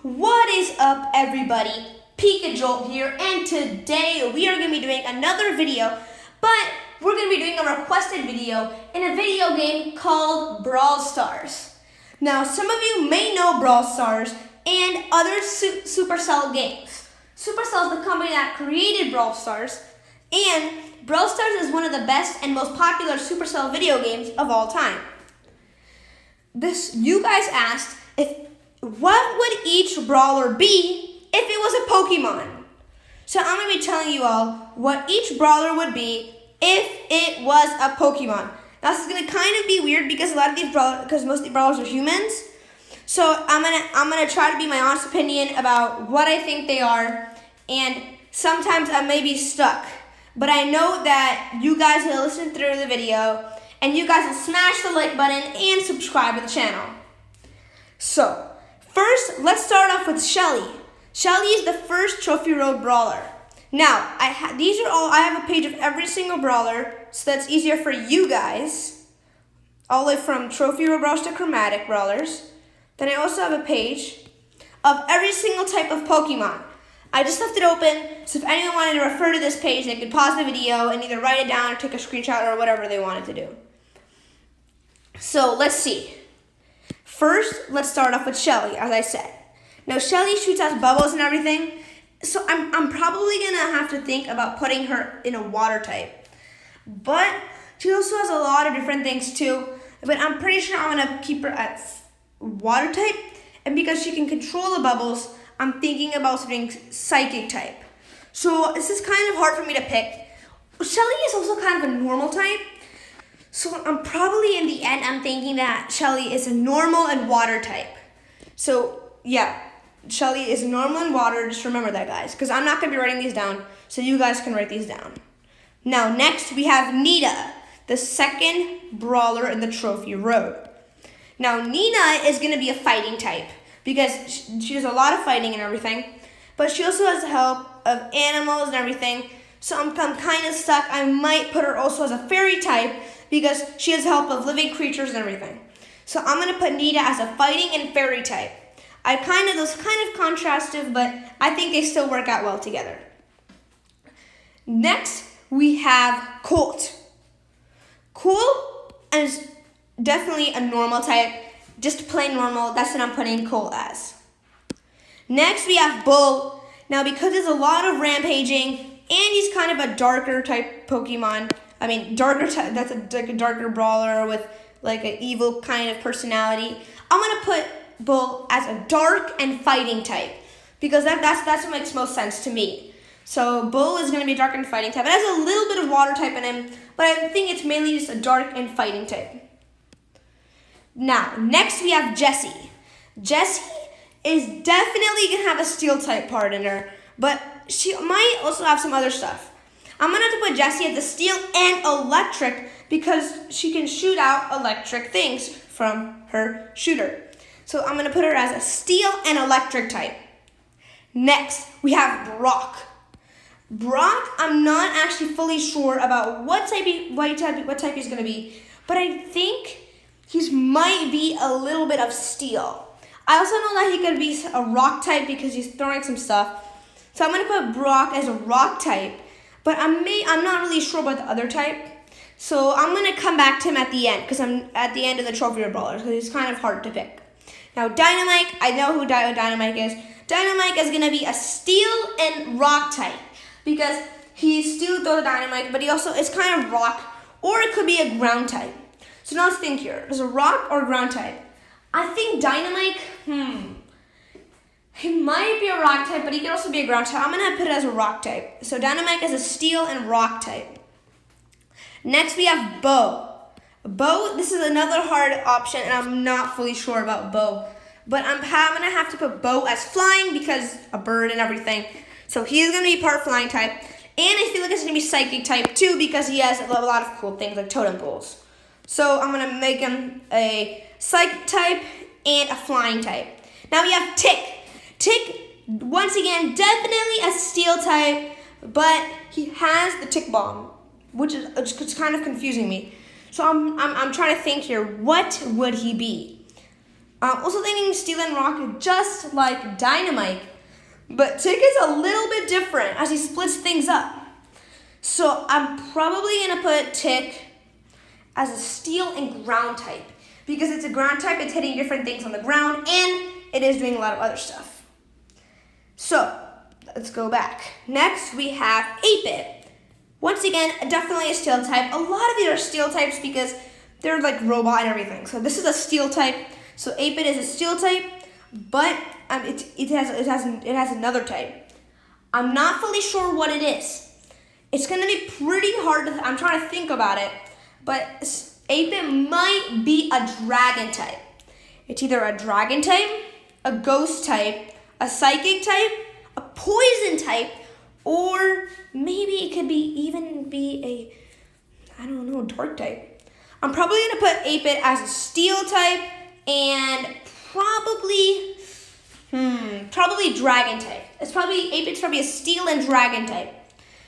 What is up, everybody? PikaJolt here, and today we are going to be doing another video, but we're going to be doing a requested video in a video game called Brawl Stars. Now, some of you may know Brawl Stars and other Supercell games. Supercell is the company that created Brawl Stars, and Brawl Stars is one of the best and most popular Supercell video games of all time. You guys asked what would each brawler be if it was a Pokemon? So I'm going to be telling you all what each brawler would be if it was a Pokemon. Now this is going to kind of be weird because most of these brawlers are humans. So I'm gonna try to be my honest opinion about what I think they are, and sometimes I may be stuck. But I know that you guys will listen through the video, and you guys will smash the like button and subscribe to the channel. So, first, let's start off with Shelly. Shelly is the first Trophy Road Brawler. Now, I have a page of every single brawler, so that's easier for you guys, all the way from Trophy Road Brawlers to Chromatic Brawlers. Then I also have a page of every single type of Pokemon. I just left it open, so if anyone wanted to refer to this page, they could pause the video and either write it down or take a screenshot or whatever they wanted to do. So, let's see. First, let's start off with Shelly, as I said. Now, Shelly shoots out bubbles and everything, so I'm probably going to have to think about putting her in a water type. But she also has a lot of different things too, but I'm pretty sure I'm going to keep her at water type, and because she can control the bubbles, I'm thinking about something psychic type. So this is kind of hard for me to pick. Shelly is also kind of a normal type, so I'm probably in the end, I'm thinking that Shelly is a normal and water type. So yeah, Shelly is normal and water, just remember that, guys, because I'm not going to be writing these down, so you guys can write these down. Now next we have Nita, the second brawler in the Trophy Road. Now Nita is going to be a fighting type, because she does a lot of fighting and everything, but she also has the help of animals and everything, so I'm kind of stuck. I might put her also as a fairy type, because she has the help of living creatures and everything. So I'm going to put Nita as a fighting and fairy type. Those kind of contrastive, but I think they still work out well together. Next, we have Colt. Colt is definitely a normal type, just plain normal. That's what I'm putting Colt as. Next, we have Bull. Now, because there's a lot of rampaging, and he's kind of a darker type Pokemon. I mean, that's like a darker brawler with like an evil kind of personality. I'm gonna put Bull as a dark and fighting type, because that's what makes most sense to me. So Bull is gonna be a dark and fighting type. It has a little bit of water type in him, but I think it's mainly just a dark and fighting type. Now, next we have Jessie. Jessie is definitely gonna have a steel type part in her, but she might also have some other stuff. I'm gonna have to put Jessie as the steel and electric, because she can shoot out electric things from her shooter. So I'm gonna put her as a steel and electric type. Next, we have Brock. Brock, I'm not actually fully sure about what type he's gonna be, but I think he might be a little bit of steel. I also know that he could be a rock type because he's throwing some stuff. So I'm gonna put Brock as a rock type, but I'm not really sure about the other type. So I'm gonna come back to him at the end, because I'm at the end of the Trophy of Brawlers, because he's kind of hard to pick. Now Dynamite, I know who Dynamite is. Dynamite is gonna be a steel and rock type, because he still throws dynamite, but he also is kind of rock, or it could be a ground type. So now let's think here. There's a rock or ground type. I think Dynamite, he might be a rock type, but he could also be a ground type. I'm gonna put it as a rock type. So Dynamite is a steel and rock type. Next we have Bo. Bo, this is another hard option, and I'm not fully sure about Bo. But I'm gonna have to put Bo as flying, because a bird and everything. So he is gonna be part flying type. And I feel like it's gonna be psychic type too, because he has a lot of cool things like totem poles. So I'm gonna make him a psychic type and a flying type. Now we have Tick. Tick, once again, definitely a steel type, but he has the Tick Bomb, which is kind of confusing me. So I'm trying to think here, what would he be? I'm also thinking Steel and Rock just like Dynamite, but Tick is a little bit different as he splits things up. So I'm probably going to put Tick as a Steel and Ground type. Because it's a ground type, it's hitting different things on the ground, and it is doing a lot of other stuff. So, let's go back. Next, we have 8-Bit. Once again, definitely a Steel type. A lot of these are Steel types because they're like robot and everything. So this is a Steel type. So 8-Bit is a Steel type, but it has another type. I'm not fully sure what it is. It's gonna be pretty hard to, I'm trying to think about it, but 8-Bit might be a Dragon type. It's either a Dragon type, a Ghost type, a Psychic type, a Poison type, or maybe it could even be a, I don't know, Dark type. I'm probably going to put 8-Bit as a Steel type and probably Dragon type. It's probably, 8-Bit's probably a Steel and Dragon type.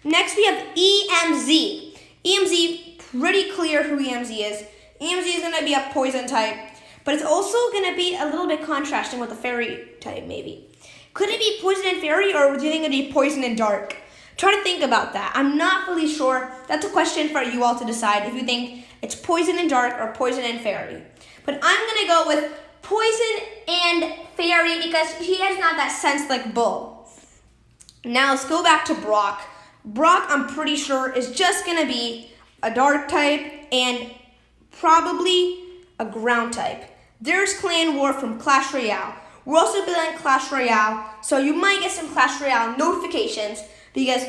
Next we have EMZ. EMZ, pretty clear who EMZ is. EMZ is going to be a Poison type, but it's also going to be a little bit contrasting with the Fairy type, maybe. Could it be Poison and Fairy, or do you think it'd be Poison and Dark? Try to think about that. I'm not fully sure. That's a question for you all to decide if you think it's Poison and Dark or Poison and Fairy. But I'm going to go with Poison and Fairy because he has not that sense like Bull. Now let's go back to Brock. Brock, I'm pretty sure, is just going to be a Dark type and probably a Ground type. There's Clan War from Clash Royale. We're also playing Clash Royale, so you might get some Clash Royale notifications because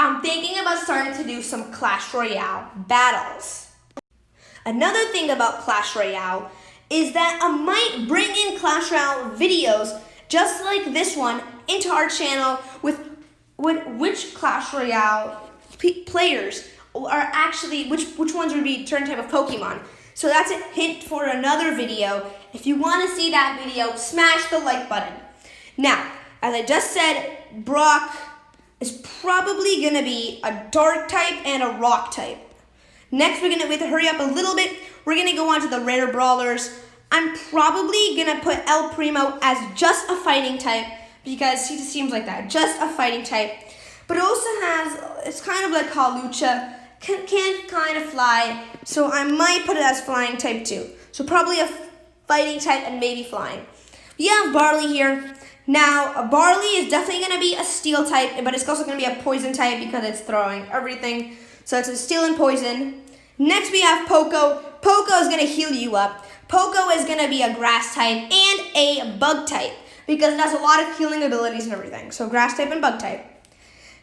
I'm thinking about starting to do some Clash Royale battles. Another thing about Clash Royale is that I might bring in Clash Royale videos just like this one into our channel with which Clash Royale players are actually, which ones would be certain type of Pokemon. So that's a hint for another video. If you want to see that video, smash the like button. Now, as I just said, Brock is probably going to be a Dark type and a Rock type. Next, we have to hurry up a little bit. We're going to go on to the rare brawlers. I'm probably going to put El Primo as just a fighting type because he just seems like that, just a fighting type. But it also has, it's kind of like Kalucha, can kind of fly, so I might put it as flying type too. So probably a fighting type and maybe flying. We have Barley here. Now, Barley is definitely going to be a Steel type, but it's also going to be a Poison type because it's throwing everything. So it's a Steel and Poison. Next we have Poco. Poco is going to heal you up. Poco is going to be a Grass type and a Bug type because it has a lot of healing abilities and everything. So Grass type and Bug type.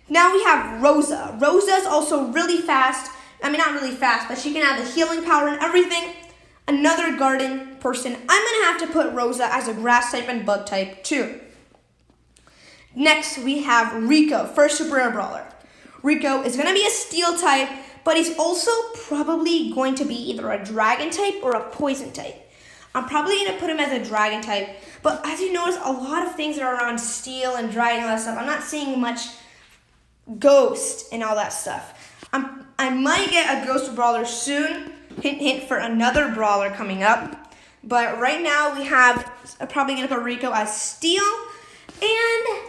Now we have Rosa. Rosa is also really fast. I mean, not really fast, but she can have the healing power and everything. Another garden person. I'm going to have to put Rosa as a Grass type and Bug type too. Next, we have Rico, first super rare brawler. Rico is going to be a Steel type, but he's also probably going to be either a Dragon type or a Poison type. I'm probably going to put him as a Dragon type, but as you notice, a lot of things are around Steel and Dragon and all that stuff. I'm not seeing much Ghost and all that stuff. I might get a Ghost Brawler soon. Hint, hint for another Brawler coming up. But right now we have, I'm probably going to put Rico as Steel. And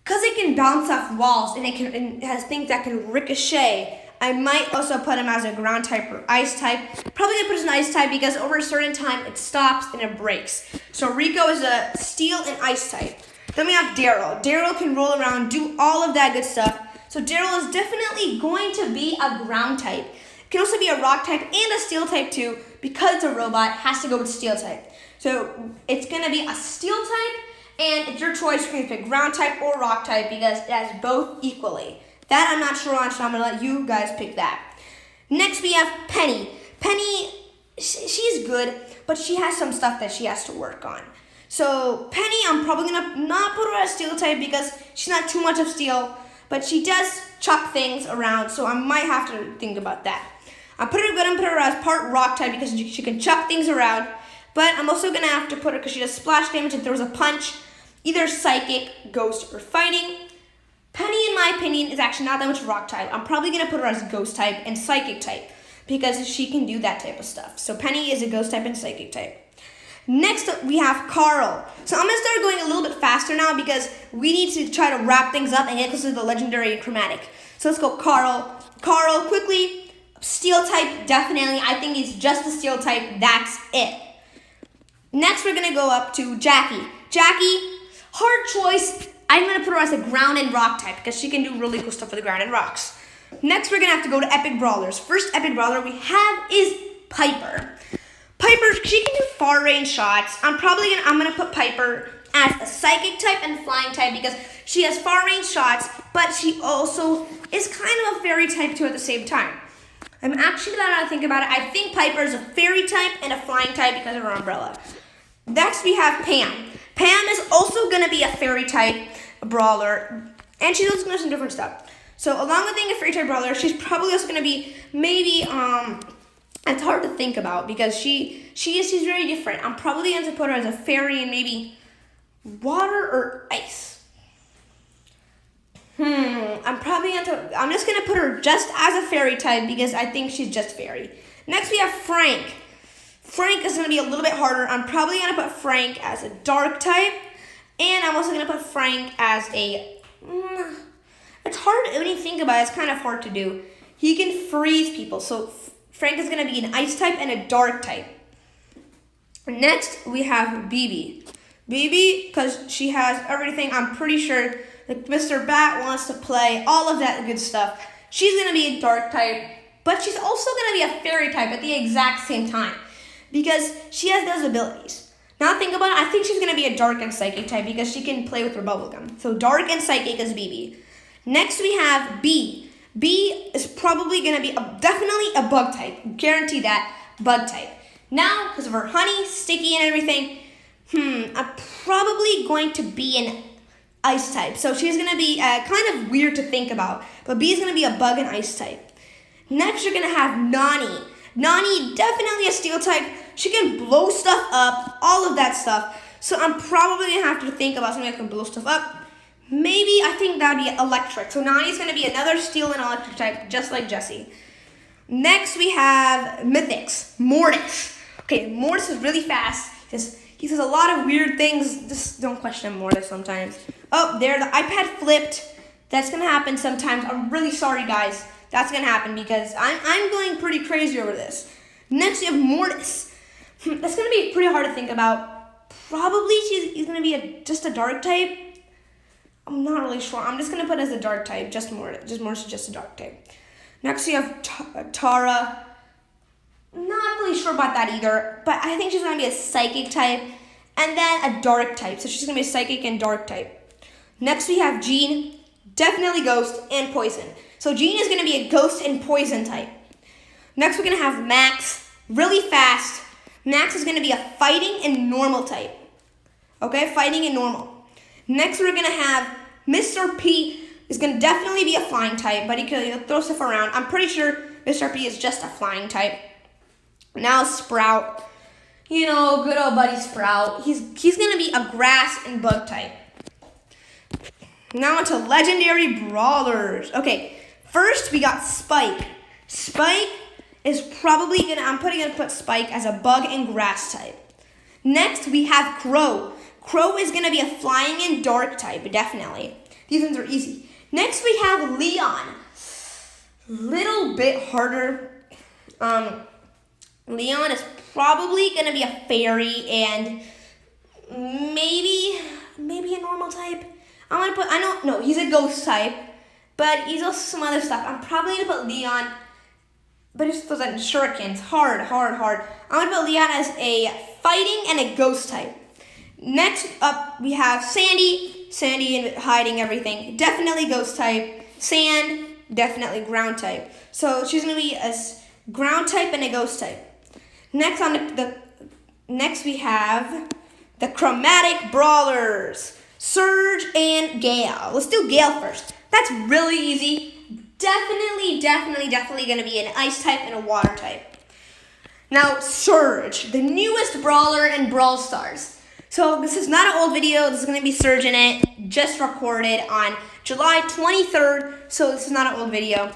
because it can bounce off walls and it has things that can ricochet, I might also put him as a Ground type or Ice type. Probably going to put as an Ice type because over a certain time it stops and it breaks. So Rico is a Steel and Ice type. Then we have Daryl. Daryl can roll around, do all of that good stuff. So Daryl is definitely going to be a Ground type. It can also be a Rock type and a Steel type too. Because it's a robot, it has to go with Steel type. So it's going to be a Steel type, and it's your choice. You can pick Ground type or Rock type because it has both equally. That I'm not sure on, so I'm going to let you guys pick that. Next we have Penny. Penny, she's good, but she has some stuff that she has to work on. So Penny, I'm probably going to not put her as Steel type because she's not too much of Steel, but she does chuck things around, so I might have to think about that. I'm going to put her as part Rock type because she can chuck things around, but I'm also going to have to put her because she does splash damage and throws a punch, either Psychic, Ghost, or Fighting. Penny, in my opinion, is actually not that much Rock type. I'm probably going to put her as Ghost type and Psychic type because she can do that type of stuff. So Penny is a Ghost type and Psychic type. Next up, we have Carl. So I'm going to start going a little bit faster now because we need to try to wrap things up and get close to the legendary and chromatic. So let's go Carl. Carl, quickly. Steel type, definitely. I think he's just a steel type. That's it. Next, we're going to go up to Jackie. Jackie, hard choice. I'm going to put her as a ground and rock type because she can do really cool stuff for the ground and rocks. Next, we're going to have to go to epic brawlers. First epic brawler we have is Piper. Piper, she can do far range shots. I'm gonna put Piper as a psychic type and flying type because she has far range shots, but she also is kind of a fairy type too at the same time. I'm actually now to think about it. I think Piper is a fairy type and a flying type because of her umbrella. Next we have Pam. Pam is also gonna be a fairy type brawler, and she's also gonna do some different stuff. So along with being a fairy type brawler, she's probably also gonna be maybe it's hard to think about because she's very different. I'm probably going to put her as a fairy and maybe water or ice. I'm just going to put her just as a fairy type because I think she's just fairy. Next we have Frank. Frank is going to be a little bit harder. I'm probably going to put Frank as a dark type, and I'm also going to put Frank as a it's hard when you think about it. It's kind of hard to do. He can freeze people, so Frank is going to be an ice type and a dark type. Next, we have BB. BB, because she has everything, I'm pretty sure like Mr. Bat wants to play, all of that good stuff. She's going to be a dark type, but she's also going to be a fairy type at the exact same time because she has those abilities. Now think about it, I think she's going to be a dark and psychic type because she can play with her bubblegum. So dark and psychic is BB. Next, we have B. B is probably going to be definitely a bug type. Guarantee that, bug type. Now, because of her honey, sticky and everything, I'm probably going to be an ice type. So she's going to be kind of weird to think about. But B is going to be a bug and ice type. Next, you're going to have Nani. Nani, definitely a steel type. She can blow stuff up, all of that stuff. So I'm probably going to have to think about something that can blow stuff up. Maybe I think that would be electric. So Nani's going to be another steel and electric type, just like Jessie. Next, we have Mythics Mortis. Okay, Mortis is really fast. He says a lot of weird things. Just don't question Mortis sometimes. Oh, there, the iPad flipped. That's going to happen sometimes. I'm really sorry, guys. That's going to happen because I'm going pretty crazy over this. Next, we have Mortis. That's going to be pretty hard to think about. Probably he's going to be just a dark type. I'm not really sure. I'm just going to put as a dark type. Just Mortis is just a dark type. Next, we have Tara. Not really sure about that either. But I think she's going to be a psychic type. And then a dark type. So she's going to be a psychic and dark type. Next, we have Jean. Definitely ghost and poison. So Jean is going to be a ghost and poison type. Next, we're going to have Max. Really fast. Max is going to be a fighting and normal type. Okay, fighting and normal. Next, we're going to have Mr. P is going to definitely be a flying type, but he can throw stuff around. I'm pretty sure Mr. P is just a flying type. Now Sprout. You know, good old buddy Sprout. He's going to be a grass and bug type. Now onto legendary brawlers. Okay, first we got Spike. Spike is probably going to, I'm going to put Spike as a bug and grass type. Next, we have Crow. Crow is going to be a flying and dark type, definitely. These ones are easy. Next, we have Leon. Little bit harder. Leon is probably going to be a fairy and maybe a normal type. I'm going to put, he's a ghost type, but he's also some other stuff. I'm probably going to put Leon, but it's those like shurikens. Hard. I'm going to put Leon as a fighting and a ghost type. Next up, we have Sandy. Sandy and hiding everything. Definitely ghost type. Sand, definitely ground type. So she's going to be a ground type and a ghost type. Next we have the chromatic brawlers. Surge and Gale. Let's do Gale first. That's really easy. Definitely going to be an ice type and a water type. Now, Surge, the newest brawler in Brawl Stars. So this is not an old video. This is going to be Surge in it. Just recorded on July 23rd. So this is not an old video.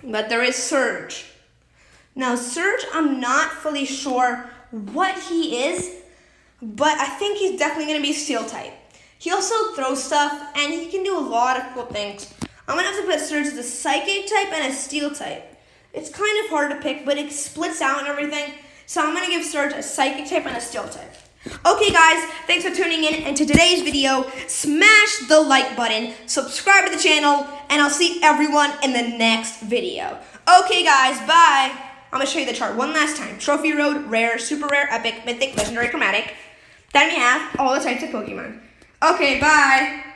But there is Surge. Now, Surge, I'm not fully sure what he is. but I think he's definitely going to be Steel type. He also throws stuff, and he can do a lot of cool things. I'm going to have to put Surge as a Psychic type and a Steel type. It's kind of hard to pick, but it splits out and everything. So I'm going to give Surge a Psychic type and a Steel type. Okay guys, thanks for tuning in, and to today's video, smash the like button, subscribe to the channel, and I'll see everyone in the next video. Okay guys, bye! I'm going to show you the chart one last time. Trophy Road, Rare, Super Rare, Epic, Mythic, Legendary, Chromatic. Then we have all the types of Pokemon. Okay, bye!